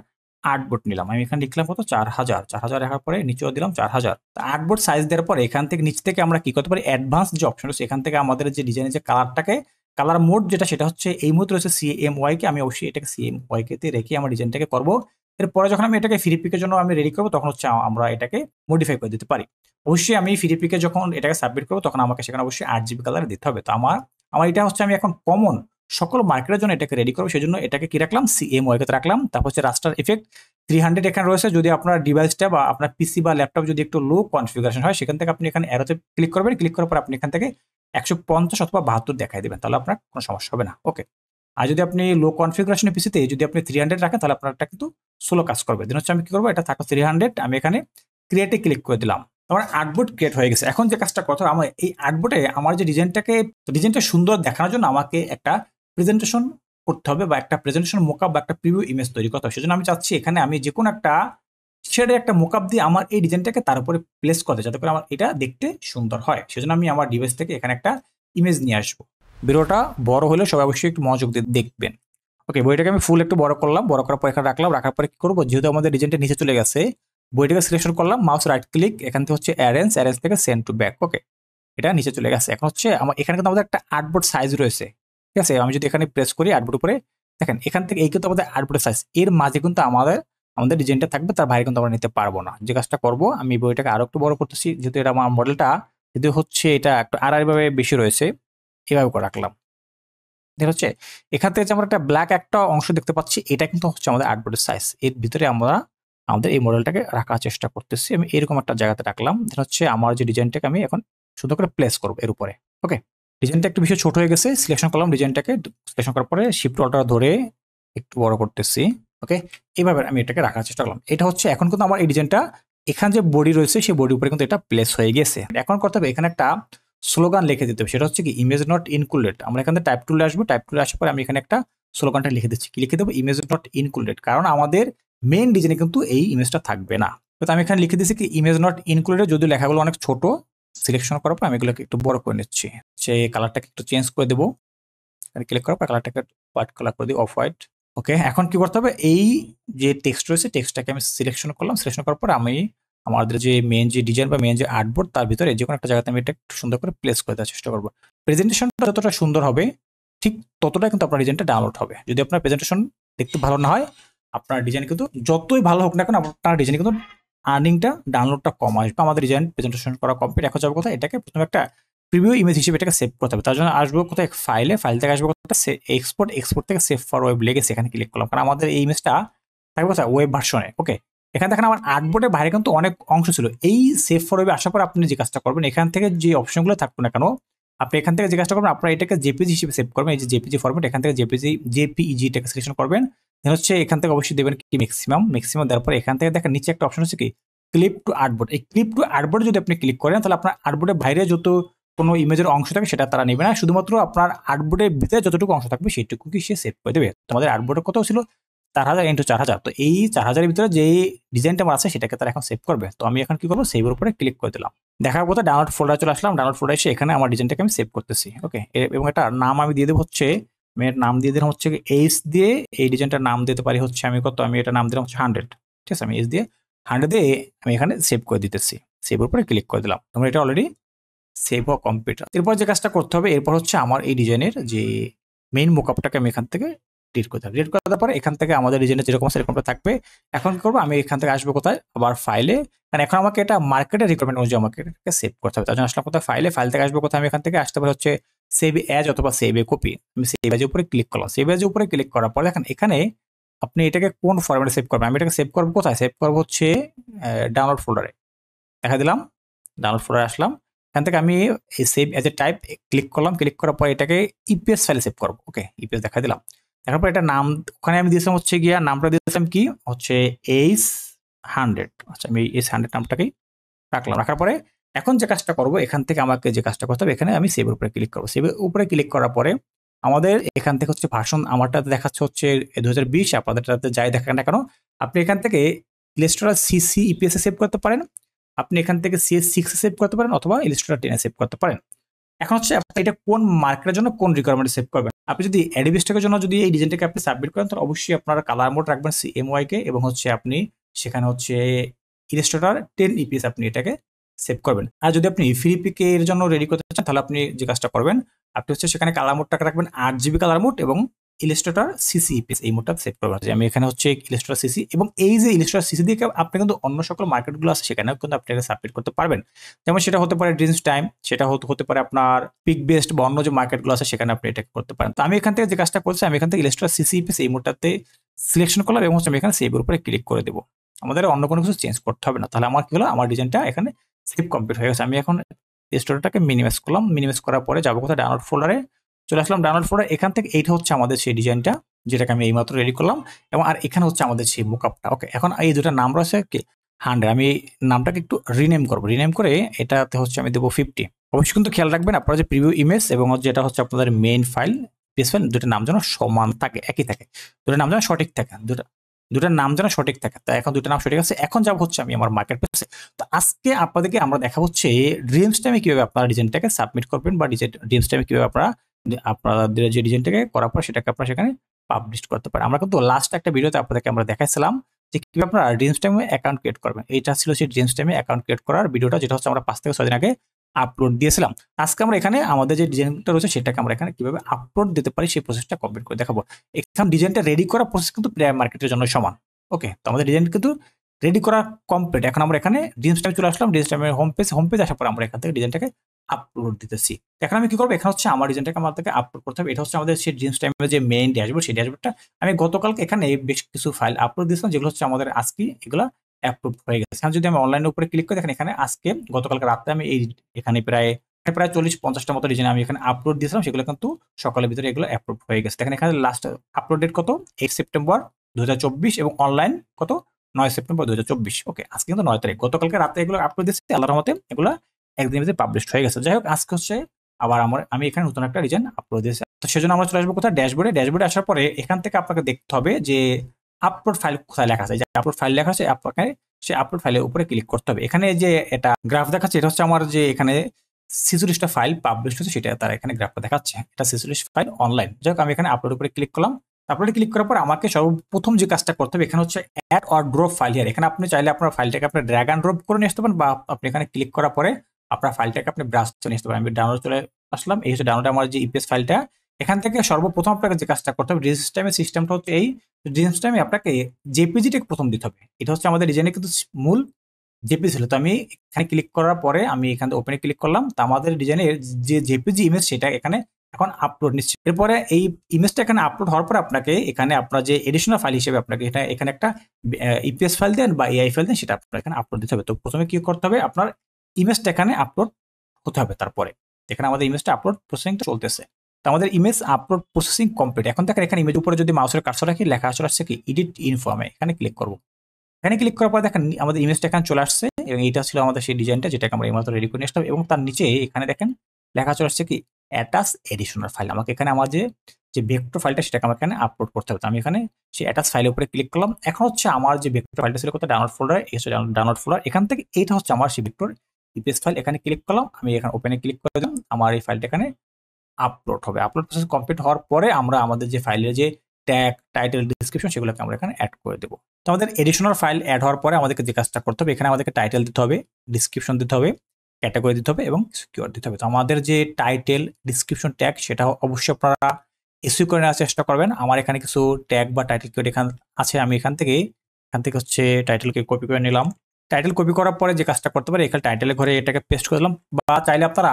আর্টবোর্ড নিলাম। আমি এখানে লিখলাম কত 4000 রাখার পরে নিচেও দিলাম 4000। আর্টবোর্ড সাইজ দেওয়ার পরে এখান থেকে নিচ থেকে আমরা কি করতে পারি, অ্যাডভান্স যে অপশন আছে এখান থেকে আমাদের যে ডিজাইনের যে কালারটাকে, কালার মোড যেটা সেটা হচ্ছে এই মুহূর্তে রয়েছে CMYK কে, আমি অবশ্যই এটাকে CMYK তে রেখে আমার ডিজাইনটাকে করবো। এরপরে যখন আমি এটাকে ফ্রি পিকের জন্য আমি রেডি করবো, তখন হচ্ছে আমরা এটাকে মডিফাই করে দিতে পারি। অবশ্যই আমি ফ্রি পিকে যখন এটাকে সাবমিট করবো, তখন আমাকে সেখানে অবশ্যই RGB কালার দিতে হবে। তো আমার এটা হচ্ছে আমি এখন কমন সকল মার্কেটের জন্য এটাকে রেডি করবো। সেই জন্য এটাকে কি রাখলাম, CMYK তে রাখলাম। তারপর হচ্ছে রাস্টার ইফেক্ট 300 এখানে রয়েছে। যদি আপনার ডিভাইসটা বা আপনার পিসি বা ল্যাপটপ যদি একটু লো কনফিগারেশন হয়, সেখান থেকে আপনি এখানে অ্যারোতে ক্লিক করবেন। ক্লিক করার পর আপনি এখান থেকে 150 অথবা 72 দেখাই দেবেন, তাহলে আপনার কোনো সমস্যা হবে না। ওকে, আর যদি আপনি লো কনফিগারেশনের পিসিতে যদি আপনি 300 রাখেন, তাহলে আপনারটা কিন্তু স্লো কাজ করবে। দেন হচ্ছে আমি কি করবো, এটা থাকো 300, আমি এখানে ক্রিয়েটে ক্লিক করে দিলাম। আমার আর্টবোর্ড ক্রিয়েট হয়ে গেছে। এখন যে কাজটা কথা, আমার এই আর্টবোর্ডে আমার যে ডিজাইনটা সুন্দর দেখানোর জন্য আমাকে একটা প্রেজেন্টেশন করতে হবে বা একটা প্রেজেন্টেশন মোকআপ বা একটা প্রিভিউ ইমেজ তৈরি করতে হবে। সেজন্য আমি চাচ্ছি এখানে আমি যে কোনো একটা শেডের একটা মোকআপ দিয়ে আমার এই ডিজাইনটাকে তার উপরে প্লেস করতে, যাতে করে আমার এটা দেখতে সুন্দর হয়। সেজন্য আমি আমার ডিভাইস থেকে এখানে একটা ইমেজ নিয়ে আসবো। ভিডিওটা বড় হলে সবাই অবশ্যই একটু মনোযোগ দিয়ে দেখবেন। ওকে, বইটাকে আমি ফুল একটু বড় করলাম, বড় করার পর এখানে রাখলাম। রাখার পরে কি করবো, যেহেতু আমাদের ডিজাইনটা নিচে চলে গেছে, বইটাকে সিলেকশন করলাম, মাউস রাইট ক্লিক, এখান থেকে হচ্ছে অ্যারেঞ্জ থেকে সেন্ড টু ব্যাক। ওকে, এটা নিচে চলে গেছে। এখন হচ্ছে আমার এখানে কিন্তু আমাদের একটা আর্টবোর্ড সাইজ রয়েছে, ঠিক আছে। আমি যদি এখানে প্রেস করি আর্টবোর্ড উপরে, দেখেন এখান থেকে এই কিন্তু আমাদের আর্টবোর্ডের সাইজ, এর মাঝে কিন্তু আমাদের ডিজাইনটা থাকবে, তার বাইরে কিন্তু আমরা নিতে পারবো না। যে কাজটা করবো, আমি বইটাকে আরো একটু বড় করতেছি, যেহেতু এটা আমার মডেলটা যদি হচ্ছে এটা একটু আড়াইভাবে বেশি রয়েছে, এভাবে করে রাখলাম। দেখা হচ্ছে এখান থেকে যে আমরা একটা ব্ল্যাক একটা অংশ দেখতে পাচ্ছি, এটা কিন্তু হচ্ছে আমাদের আর্টবোর্ডের সাইজ। এর ভিতরে আমরা আমাদের এই মডেলটাকে রাখার চেষ্টা করতেছি। আমি এরকম একটা জায়গাতে রাখলাম। দেখা হচ্ছে আমার যে ডিজাইনটাকে আমি এখন সুন্দর করে প্লেস করবো এর উপরে। ওকে, ডিজাইনটা একটু বেশি ছোট হয়ে গেছে, সিলেকশন করলাম ডিজাইনটাকে। সিলেকশন করার পরে শিফট অল্টার ধরে একটু বড় করতেছি। ওকে, এইভাবে আমি এটাকে রাখার চেষ্টা করলাম। এটা হচ্ছে এখন কিন্তু আমার এই ডিজাইনটা এখানে যে বডি রয়েছে সেই বডির উপরে কিন্তু এটা প্লেস হয়ে গেছে। এখন করতে হবে এখানে একটা স্লোগান লিখে দিতে হবে, সেটা হচ্ছে কি ইমেজ নট ইনক্লুডেড। আমরা এখানে টাইপ টুলে আসবো, টাইপ টুলে আসার পরে আমি এখানে একটা স্লোগানটা লিখে দিচ্ছি। কি লিখে দেবো, ইমেজ নট ইনক্লুডেড, কারণ আমাদের মেইন ডিজাইনে কিন্তু এই ইমেজটা থাকবে না। তো আমি এখানে লিখে দিচ্ছি কি ইমেজ নট ইনক্লুডেড। যদি লেখাগুলো অনেক ছোট, সিলেকশন করার পর আমি এগুলোকে একটু বড় করে নিচ্ছি। সেই কালারটাকে একটু চেঞ্জ করে দেবো, ক্লিক করার পর কালারটাকে হোয়াইট কালার করে দিই, অফ হোয়াইট। ওকে, এখন কি করতে হবে, এই যে টেক্সট রয়েছে টেক্সটটাকে আমি সিলেকশন করলাম। সিলেকশন করার পর আমি আমাদের যে মেন যে ডিজাইন বা মেন যে আর্টবোর্ড, তার ভিতরে যে কোনো একটা জায়গাতে আমি এটা একটু সুন্দর করে প্লেস করে দেওয়ার চেষ্টা করবো। প্রেজেন্টেশনটা যতটা সুন্দর হবে, ঠিক ততটাই কিন্তু আপনার ডিজাইনটা ডাউনলোড হবে। যদি আপনার প্রেজেন্টেশন দেখতে ভালো না হয়, আপনার ডিজাইন কিন্তু যতই ভালো হোক না কেন, আপনার ডিজাইন কিন্তু আর্নিংটা ডাউনলোডটা কম আসবে। আমাদের ডিজাইন প্রেজেন্টেশন করা কমপ্লিট। এখন যাবো কোথায়, এটাকে প্রথমে একটা প্রিভিউ ইমেজ হিসেবে এটাকে সেভ করতে হবে। তার জন্য আসবো কোথায়, ফাইল থেকে আসবো কোথায়, এক্সপোর্ট থেকে সেভ ফর ওয়েব লেগেছে, এখানে ক্লিক করলাম। কারণ আমাদের এই ইমেজটা থাকবে কোথায়, ওয়েব ভার্সনে। ওকে, এখানে দেখেন আমার আর্টবোর্ডের বাইরে কিন্তু অনেক অংশ ছিল। এই সেভ ফর ওয়েবে আসার পর আপনি যে কাজটা করবেন, এখান থেকে যে অপশনগুলো থাকবে না কেন, আপনি এখান থেকে যে কাজটা করবেন, আপনারা এটাকে জেপিজি হিসেবে সেভ করবেন। এই যে জেপিজি ফরম্যাট, এখান থেকে জেপিইজিটাকে সিলেকশন করবেন। দেন হচ্ছে এখান থেকে অবশ্যই দেবেন কি ম্যাক্সিমাম দেওয়ার পরে এখান থেকে দেখেন নিচে একটা অপশন হচ্ছে কি ক্লিপ টু আর্টবোর্ড। এই ক্লিপ টু আর্টবোর্ডে যদি আপনি ক্লিক করেন তাহলে আপনার আর্টবোর্ডের বাইরে যত কোনো ইমেজের অংশ থাকে সেটা তারা নেবে না, শুধুমাত্র আপনার আর্টবোর্ডের ভিতরে যতটুকু অংশ থাকবে সেইটুকু কি সে সেভ করে দেবে। তোমাদের আর্টবোর্ডের কত ছিল 4000 ইন্টু 4000, তো এই 4000 এর ভিতরে যে ডিজাইনটা আমার আছে সেটাকে তারা এখন সেভ করবে। তো আমি এখন কি করবো, সেভের উপরে ক্লিক করে দিলাম। দেখার পর ডাউনলোড ফোল্ডার চলে আসলাম। ডাউনলোড ফোল্ডার এসে এখানে আমার ডিজাইনটাকে আমি সেভ করতেছি। ওকে, এবং একটা নাম আমি দিয়ে দেবো হচ্ছে, আমি এর নাম দিয়ে দিলাম হচ্ছে এইচ দিয়ে, এই ডিজাইনটার নাম দিতে পারি হচ্ছে আমি কত, আমি এটা নাম দিলাম হচ্ছে 100। ঠিক আছে, আমি এইচ দিয়ে 100 দিয়ে আমি এখানে সেভ করে দিতেছি। সেভের উপরে ক্লিক করে দিলাম। তোমরা এটা অলরেডি সেভ হওয়া কমপ্লিট। এরপর যে কাজটা করতে হবে, এরপর হচ্ছে আমার এই ডিজাইনের যে মেইন মোকআপটাকে আমি এখান থেকে ডিলিট করতে হবে। ডিলিট করার পরে এখান থেকে আমাদের ডিজাইনের যেরকম সেরকমটা থাকবে। এখন কি করবো, আমি এখান থেকে আসবো কোথায়, আবার ফাইলে, কারণ এখন আমাকে এটা মার্কেটের রিকোয়ারমেন্ট অনুযায়ী আমাকে এটাকে সেভ করতে হবে। তার জন্য আসলাম কোথায়, ফাইল থেকে আসবো কোথায়, আমি এখান থেকে আসতে পারি হচ্ছে সেভ এজ অথবা সেভ এ কপি। আমি সেভ এজের উপরে ক্লিক করলাম। সেভ এজের উপরে ক্লিক করার পরে দেখেন এখানে আপনি এটাকে কোন ফরম্যাটে সেভ করবেন। আমি এটাকে সেভ করবো কোথায়, সেভ করবো হচ্ছে ডাউনলোড ফোল্ডারে। দেখা দিলাম, ডাউনলোড ফোল্ডারে আসলাম। এখান থেকে আমি এই save as a type click করলাম। ক্লিক করার পর এটাকে ইপিএস ফাইলে সেভ করবো। ওকে, ইপিএস দেখা দিলাম। দেখার পর এটা নাম ওখানে আমি দিয়েছিলাম হচ্ছে গিয়া, নামটা দিয়েছিলাম কি হচ্ছে এইচ 100। আচ্ছা, আমি এইচ 100 নামটাকেই রাখলাম। রাখার পরে এখন যে কাজটা করবো, এখান থেকে আমাকে যে কাজটা করতে হবে, এখানে আমি সেভের উপরে ক্লিক করবো। সেভের উপরে ক্লিক করার পরে আমাদের এখান থেকে হচ্ছে ভার্সন, আমারটাতে দেখাচ্ছে হচ্ছে 2020, আপনাদেরটাতে যাই দেখা না কেন, আপনি এখান থেকে ইলাস্ট্রেটর সিসি ইপিএস এ সেভ করতে পারেন, আপনি এখান থেকে CS6 এ সেভ করতে পারেন, অথবা ইলাস্ট্রেটর 10 এ সেভ করতে পারেন। এখন হচ্ছে আপনি এটা কোন মার্কেটের জন্য কোন রিকোয়ারমেন্টে সেভ করবেন। আপনি যদি অ্যাডোবি স্টকের জন্য যদি এই ডিজাইনটাকে আপনি সাবমিট করেন, তাহলে অবশ্যই আপনারা কালার মোড রাখবেন CMYK কে, এবং হচ্ছে আপনি সেখানে হচ্ছে ইলাস্ট্রেটর 10 ইপিএস আপনি এটাকে সেভ করবেন। আর যদি আপনি ফ্রিপিকে এর জন্য রেডি করতে চান, তাহলে আপনি যে কাজটা করবেন, আপনি হচ্ছে সেখানে কালার মোডটাকে রাখবেন 8GB কালার মোড, এবং ইলাস্ট্রেটর সিসি ইপিএস এই মোডটা সেভ করবেন। আমি এখানে হচ্ছে ইলাস্ট্রেটর সিসি, এবং এই যে ইলাস্ট্রেটর সিসি দিয়ে আপনি কিন্তু অন্য সকল মার্কেটগুলো আছে সেখানেও কিন্তু আপনি এটা সাবমিট করতে পারবেন। যেমন সেটা হতে পারে ড্রিমস টাইম, সেটা হতে পারে আপনার পিক বেস্ট বা অন্য যে মার্কেটগুলো আছে সেখানে আপনি এটা করতে পারেন। তো আমি এখান থেকে যে কাজটা করছি, আমি এখান থেকে ইলাস্ট্রেটর সিসি ইপিএস এই মোডটাতে সিলেকশন করলাম, এবং হচ্ছে আমি এখানে সেভের উপরে ক্লিক করে দেবো। আমাদের অন্য কোনো কিছু চেঞ্জ করতে হবে না। তাহলে আমার কি হলো, আমার ডিজাইনটা এখানে সেভ কমপ্লিট হয়ে গেছে। আমি এখন স্টোরটাকে মিনিমাইজ করলাম। মিনিমাইজ করার পরে যাবো কোথায়, ডাউনলোড ফোল্ডারে চলে আসলাম। ডাউনলোড ফোল্ডার এখান থেকে এইটা হচ্ছে আমাদের সেই ডিজাইনটা, যেটাকে আমি এইমাত্র রেডি করলাম, এবং আর এখানে হচ্ছে আমাদের সেই মোকআপটা। ওকে, এখন এই দুটো নাম রয়েছে কি 100, আমি নামটাকে একটু রিনেম করবো। রিনেম করে এটাতে হচ্ছে আমি দেবো 50। অবশ্যই কিন্তু খেয়াল রাখবেন আপনারা যে প্রিভিউ ইমেজ এবং যেটা হচ্ছে আপনাদের মেইন ফাইল, পিএস ফাইল, দুটো নাম যেন সমান থাকে, একই থাকে, দুটো নাম যেন সঠিক থাকে, দুটার নাম যেন সঠিক থাকে। তাই এখন দুটো নাম সঠিক আছে। এখন যাব হচ্ছে আমি আমার মার্কেট প্লেসে। তো আজকে আপনাদেরকে আমরা দেখা হচ্ছে ড্রিমস টাইমে কিভাবে আপনারা ডিজাইনটাকে সাবমিট করবেন, বা ড্রিমস টাইমে কিভাবে আপনারা আপনাদের যে ডিজাইনটাকে করার পর সেটাকে আপনারা সেখানে পাবলিশ করতে পারেন। আমরা কিন্তু লাস্ট একটা ভিডিওতে আপনাদেরকে আমরা দেখাইছিলাম যে কিভাবে আপনারা ড্রিমস টাইমে অ্যাকাউন্ট ক্রিয়েট করবেন। এইটা ছিল সেই ড্রিমস টাইমে অ্যাকাউন্ট ক্রিয়েট করার ভিডিওটা, যেটা হচ্ছে আমরা 5 থেকে 6 দিন আগে আপলোড দিয়েছিলাম। আজকে আমরা এখানে আমাদের যে ডিজাইনটা রয়েছে সেটাকে আমরা এখানে কিভাবে আপলোড দিতে পারি সেই প্রসেসটা কমপ্লিট করে দেখাবো। এখন ডিজাইনটা রেডি করার প্রসেস কিন্তু প্রায় মার্কেটের জন্য সমান। ওকে, তো আমাদের ডিজাইন কিন্তু রেডি করা কমপ্লিট। এখন আমরা এখানে ড্রিমস টাইমে চলে আসলাম। ড্রিমস টাইমের হোম পেজ আসার পর আমরা এখান থেকে ডিজাইনটাকে আপলোড দিতেছি। এখন আমি কি করবো, এখানে হচ্ছে আমার ডিজাইনটাকে আমাদেরকে আপলোড করতে হবে। এটা হচ্ছে আমাদের সেই ড্রিমস টাইমের যে মেইন ড্যাশবোর্ড, সেই ড্যাশবোর্ডটা আমি গতকালকে এখানে বেশ কিছু ফাইল আপলোড দিয়েছিলাম, যেগুলো হচ্ছে আমাদের আজকে এগুলো অ্যাপ্রুভ হয়ে গেছে। এখন যদি আমি অনলাইনের উপরে ক্লিক করি, দেখেন এখানে আজকে গতকালকে রাতে আমি এখানে প্রায় 40-50টা মতো ডিজাইন আমি এখানে আপলোড দিয়েছিলাম, সেগুলো কিন্তু সকালের ভিতরে এগুলো অ্যাপ্রুভ হয়ে গেছে। দেখেন এখানে লাস্ট আপলোড ডেট কত, 8 সেপ্টেম্বর 2024, এবং অনলাইন কত, 9 সেপ্টেম্বর 2024। ওকে, আজকে কিন্তু 9 তারিখ, গতকালকে রাতে এগুলো আপলোড দিয়েছি। আল্লাহর রহমতে এগুলো একদিনের ভিতরে পাবলিশ হয়ে গেছে। যাই হোক, আজকে হচ্ছে আবার আমি এখানে নতুন একটা ডিজাইন আপলোড দিয়েছি। তো সেজন্য আমরা চলে আসবো কোথায়, ড্যাশবোর্ডে আসার পরে এখান থেকে আপনাকে দেখতে হবে যে আপলোড ফাইল কোথায় লেখা আছে। যে আপলোড ফাইল লেখা আছে, আপনাকে সেই আপলোড ফাইলের উপরে ক্লিক করতে হবে। এখানে যে এটা গ্রাফ দেখাচ্ছে, এটা হচ্ছে আমার যে এখানে 46টা ফাইল পাবলিশ হচ্ছে, সেটা তারা এখানে গ্রাফটা দেখাচ্ছে। এটা 46 ফাইল অনলাইন। যাই হোক, আমি এখানে আপলোড উপরে ক্লিক করলাম। আপলোডে ক্লিক করার পর আমাকে সর্বপ্রথম যে কাজটা করতে হবে, এখানে হচ্ছে add or drop file here. এখানে আপনি চাইলে আপনার ফাইলটাকে আপনি ড্র্যাগ অ্যান্ড ড্রপ করে নিয়ে আসতে পারেন, বা আপনি এখানে ক্লিক করার পরে আপনার ফাইলটাকে আপনি ব্রাউজ করে নিয়ে আসতে পারেন। আমি ডাউনলোড চলে আসলাম। এই হচ্ছে ডাউনলোড আমার যে ইপিএস ফাইলটা। এখান থেকে সর্বপ্রথম আপনাকে যে কাজটা করতে হবে, সিস্টেমটা হচ্ছে এই ড্রিমস টাইমে আপনাকে জেপিজিটাকে প্রথম দিতে হবে। এটা হচ্ছে আমাদের ডিজাইনের কিন্তু মূল জেপিজি ছিল। তো আমি এখানে ক্লিক করার পরে আমি এখানে ওপেনে ক্লিক করলাম। তো আমাদের ডিজাইনের যে জেপিজি ইমেজ সেটা এখানে এখন আপলোড নিচ্ছে। এরপরে এই ইমেজটা এখানে আপলোড হওয়ার পর আপনাকে এখানে আপনার যে এডিশনাল ফাইল হিসেবে আপনাকে এখানে একটা ইপিএস ফাইল দেন বা এআই ফাইল দেন, সেটা আপনার এখানে আপলোড দিতে হবে। তো প্রথমে কি করতে হবে, আপনার ইমেজটা এখানে আপলোড হতে হবে। তারপরে এখানে আমাদের ইমেজটা আপলোড প্রসেসিং চলতেছে। তো আমাদের ইমেজ আপলোড প্রসেসিং কমপ্লিট। এখন দেখেন এখানে ইমেজ উপরে যদি মাউসের কার্সর রাখি লেখা চলে আসছে কি এডিট ইনফর্মে, এখানে ক্লিক করব। এখানে ক্লিক করার পর দেখেন আমাদের ইমেজটা এখানে চলে আসছে এবং এটা ছিল আমাদের সেই ডিজাইনটা যেটাকে আমরা এইমাত্র রেডি করে নিয়ে আসলাম, এবং তার নিচে এখানে দেখেন লেখা চলে আসছে কি অ্যাটাচ এডিশনাল ফাইল। আমাকে এখানে আমার যে ভেক্টর ফাইলটা সেটাকে আমাকে এখানে আপলোড করতে হবে। তো আমি এখানে সেই অ্যাটাচ ফাইলের উপরে ক্লিক করলাম। এখন হচ্ছে আমার যে ভেক্টর ফাইলটা ছিল কোথায় ডাউনলোড ফোল্ডার, এই হচ্ছে ডাউনলোড ফোল্ডার। এখান থেকে এইটা হচ্ছে আমার সেই ভেক্টর ইপিএস ফাইল। এখানে ক্লিক করলাম, আমি এখানে ওপেনে ক্লিক করে দিলাম, আমার এই ফাইলটা এখানে আপলোড হবে। আপলোড প্রসেস কমপ্লিট হওয়ার পরে আমরা আমাদের যে ফাইলের যে ট্যাগ, টাইটেল, ডিসক্রিপশন সেগুলোকে আমরা এখানে অ্যাড করে দেবো। তো আমাদের এডিশনাল ফাইল অ্যাড হওয়ার পরে আমাদেরকে যে কাজটা করতে হবে, এখানে আমাদেরকে টাইটেল দিতে হবে, ডিসক্রিপশন দিতে হবে, ক্যাটাগরি দিতে হবে এবং সিকিউর দিতে হবে। তো আমাদের যে টাইটেল, ডিসক্রিপশন, ট্যাগ সেটা অবশ্যই আপনারা এসইউ করে নেওয়ার চেষ্টা করবেন। আমার এখানে কিছু ট্যাগ বা টাইটেল কিওয়ার্ড এখানে আছে, আমি এখান থেকে হচ্ছে টাইটেলকে কপি করে নিলাম। টাইটেল কপি করার পরে যে কাজটা করতে পারে, এখানে টাইটেলের ঘরে এটাকে পেস্ট করে দিলাম, বা চাইলে আপনারা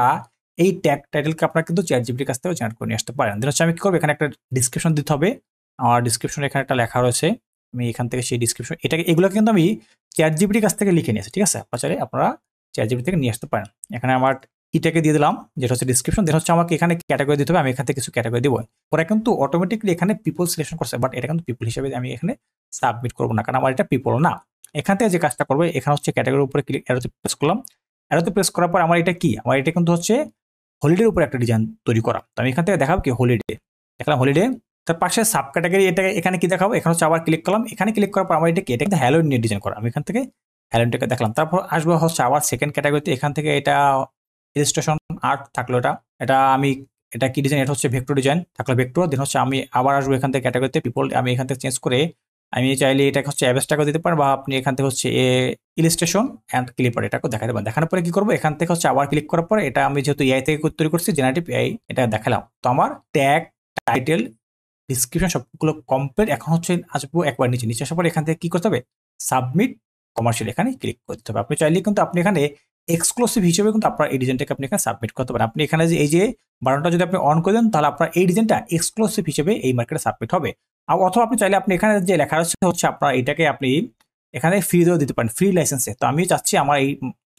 এই ট্যাগ টাইটেলকে আপনারা কিন্তু চ্যাটজিপিটির কাছ থেকেও জেনারেট করে নিয়ে আসতে পারেন। দেন হচ্ছে আমি কি করবো, এখানে একটা ডিসক্রিপশন দিতে হবে। আমার ডিসক্রিপশন এখানে একটা লেখা রয়েছে, আমি এখান থেকে সেই ডিসক্রিপশন এগুলো কিন্তু আমি চ্যাটজিপিটির কাছ থেকে লিখে নিয়েছি, ঠিক আছে? আপনারা চাইলে আপনারা চ্যাটজিপিটি থেকে নিয়ে আসতে পারেন। এখানে আমার ইটাকে দিয়ে দিলাম যেটা হচ্ছে ডিসক্রিপশন। দেন হচ্ছে আমাকে এখানে ক্যাটাগরি দিতে হবে, আমি এখান থেকে কিছু ক্যাটাগরি দিব। ওরা কিন্তু অটোমেটিকলি এখানে পিপল সিলেকশন করছে, বাট এটা কিন্তু পিপল হিসেবে আমি এখানে সাবমিট করবো না, কারণ আমার এটা পিপল না। এখান থেকে যে কাজটা করবো, এখানে হচ্ছে ক্যাটাগরির উপরে ক্লিক, অ্যারোতে প্রেস করলাম। অ্যারোতে প্রেস করার পর আমার এটা কি, আমার এটা কিন্তু হচ্ছে হলিডের উপর একটা ডিজাইন তৈরি করা। তো আমি এখান থেকে দেখাবো কি হলিডে, দেখলাম হলিডে। তার পাশে সাব ক্যাটাগরি এটা এখানে কি দেখাবো, এখানে হচ্ছে আবার ক্লিক করলাম। এখানে ক্লিক করার পর আমার এটা কি, এটা কিন্তু হ্যালোইন নিয়ে ডিজাইন করা। আমি এখান থেকে হ্যালোইনটাকে দেখলাম। তারপর আসবো হচ্ছে আবার সেকেন্ড ক্যাটাগরিতে, এখান থেকে এটা ইলাস্ট্রেশন আর্ট থাকলো, এটা আমি এটা কি ডিজাইন, এটা হচ্ছে ভেক্টর ডিজাইন থাকলো, ভেক্টর। দেন হচ্ছে আমি আবার আসবো এখান থেকে ক্যাটাগরিতে পিপল, আমি এখান থেকে চেঞ্জ করে আমি চাইলে এটাকে হচ্ছে অ্যাভেস্টাকে দিতে পারেন, বা আপনি এখান থেকে হচ্ছে ইলাস্ট্রেশন অ্যান্ড ক্লিপার এটাকে দেখাতে পারেন। দেখানোর পরে কি করবো, এখান থেকে হচ্ছে আবার ক্লিক করার পরে এটা আমি যেহেতু এআই থেকে তৈরি করছি, জেনারেটিভ এআই, এটা দেখালাম। তো আমার ট্যাগ, টাইটেল, ডিসক্রিপশন সবগুলো কমপ্লিট। এখন হচ্ছে আসবো একবার নিচে আসার পরে এখান থেকে কি করতে হবে, সাবমিট কমার্শিয়াল, এখানে ক্লিক করতে হবে। আপনি চাইলে কিন্তু আপনি এখানে এক্সক্লুসিভ হিসেবে কিন্তু আপনার এই ডিজাইনটাকে আপনি এখানে সাবমিট করতে পারেন। আপনি এখানে যে এই যে বাটনটা যদি আপনি অন করে দেন, তাহলে আপনার এই ডিজাইনটা এক্সক্লুসিভ হিসেবে এই মার্কেটে সাবমিট হবে। অথবা আপনি চাইলে আপনি এখানে যে লেখা হচ্ছে আপনার এটাকে আপনি এখানে ফ্রি দিয়েও দিতে পারেন, ফ্রি লাইসেন্সে। তো আমি চাচ্ছি আমার এই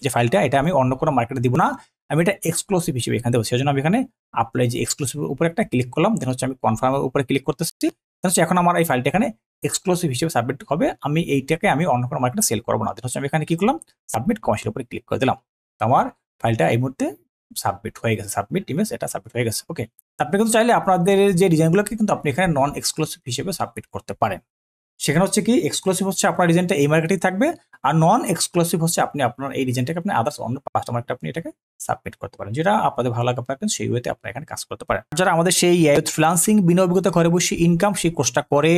যে ফাইলটা, এটা আমি অন্য কোনো মার্কেটে দিব না, আমি এটা এক্সক্লুসিভ হিসেবে এখানে দেবো। সেই জন্য আমি এখানে অ্যাপ্লাই যে এক্সক্লুসিভ উপরে একটা ক্লিক করলাম। দেন হচ্ছে আমি কনফার্মের উপরে ক্লিক করতেছি। দেন হচ্ছে এখন আমার এই ফাইলটা এখানে এক্সক্লুসিভ হিসেবে সাবমিট হবে, আমি এইটাকে আমি অন্য কোনো মার্কেটে সেল করবো না। দেন হচ্ছে আমি এখানে কি করলাম, সাবমিট কমার্শিয়াল উপরে ক্লিক করে দিলাম। তো আমার ফাইলটা এই মুহূর্তে সাবমিট হয়ে গেছে, সাবমিট ইমেজ, এটা সাবমিট হয়ে গেছে। ওকে, আপনি কিন্তু চাইলে আপনাদের যে ডিজাইনগুলোকে কিন্তু আপনি এখানে নন এক্সক্লুসিভ হিসেবে সাবমিট করতে পারেন। সেখানে হচ্ছে কি এক্সক্লুসিভ হচ্ছে আপনার ডিজাইনটা এই মার্কেটেই থাকবে, আর নন এক্সক্লুসিভ হচ্ছে আপনি আপনার এই ডিজাইনটাকে আপনি আদার্স অন্য 5টা মার্কেটে আপনি এটাকে সাবমিট করতে পারেন, যেটা আপনাদের ভালো লাগে আপনার সেই ওয়েতে আপনারা এখানে কাজ করতে পারেন। যারা আমাদের সেই ফ্রিল্যান্সিং বিনা অভিজ্ঞতা ঘরে বসে ইনকাম সেই কোর্সটা করে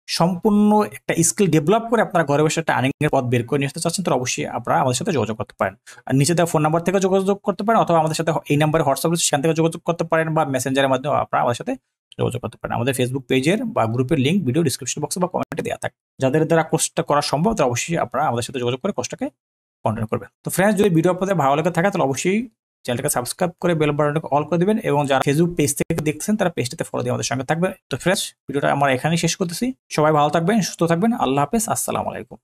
সম্পূর্ণ একটা স্কিল ডেভেলপ করে আপনারা ঘরে বসে একটা আর্নিং এর পথ বের করে নিয়ে আসতে চাচ্ছেন, তো অবশ্যই আপনারা আমাদের সাথে যোগাযোগ করতে পারেন। আর নিচে দেওয়া ফোন নাম্বার থেকে যোগাযোগ করতে পারেন, অথবা আমাদের সাথে এই নাম্বারে হোয়াটসঅ্যাপ রয়েছে সেখান থেকে যোগাযোগ করতে পারেন, বা মেসেঞ্জারের মাধ্যমে আপনারা আমাদের সাথে যোগাযোগ করতে পারেন। আমাদের ফেসবুক পেজের বা গ্রুপের লিঙ্ক ভিডিও ডিসক্রিপশন বক্সে বা কমেন্টে দেওয়া থাকে। যাদের দ্বারা কোর্সটা করা সম্ভব তারা অবশ্যই আপনারা আমাদের সাথে যোগাযোগ করে কোর্সটাকে কন্টিনিউ করবেন। তো ফ্রেন্ডস, যদি ভিডিও আপনাদের ভালো লাগে থাকে তাহলে অবশ্যই চ্যানেলটাকে সাবস্ক্রাইব করে বেল বাটনটাকে অল করে দিবেন, এবং যারা ফেসবুক পেজ থেকে দেখছেন তারা পেজটাতে ফলো দিয়ে আমাদের সঙ্গে থাকবেন। তো ফ্রেন্ডস, ভিডিওটা আমরা এখানেই শেষ করতেছি। সবাই ভালো থাকবেন, সুস্থ থাকবেন। আল্লাহ হাফেজ, আসসালামু আলাইকুম।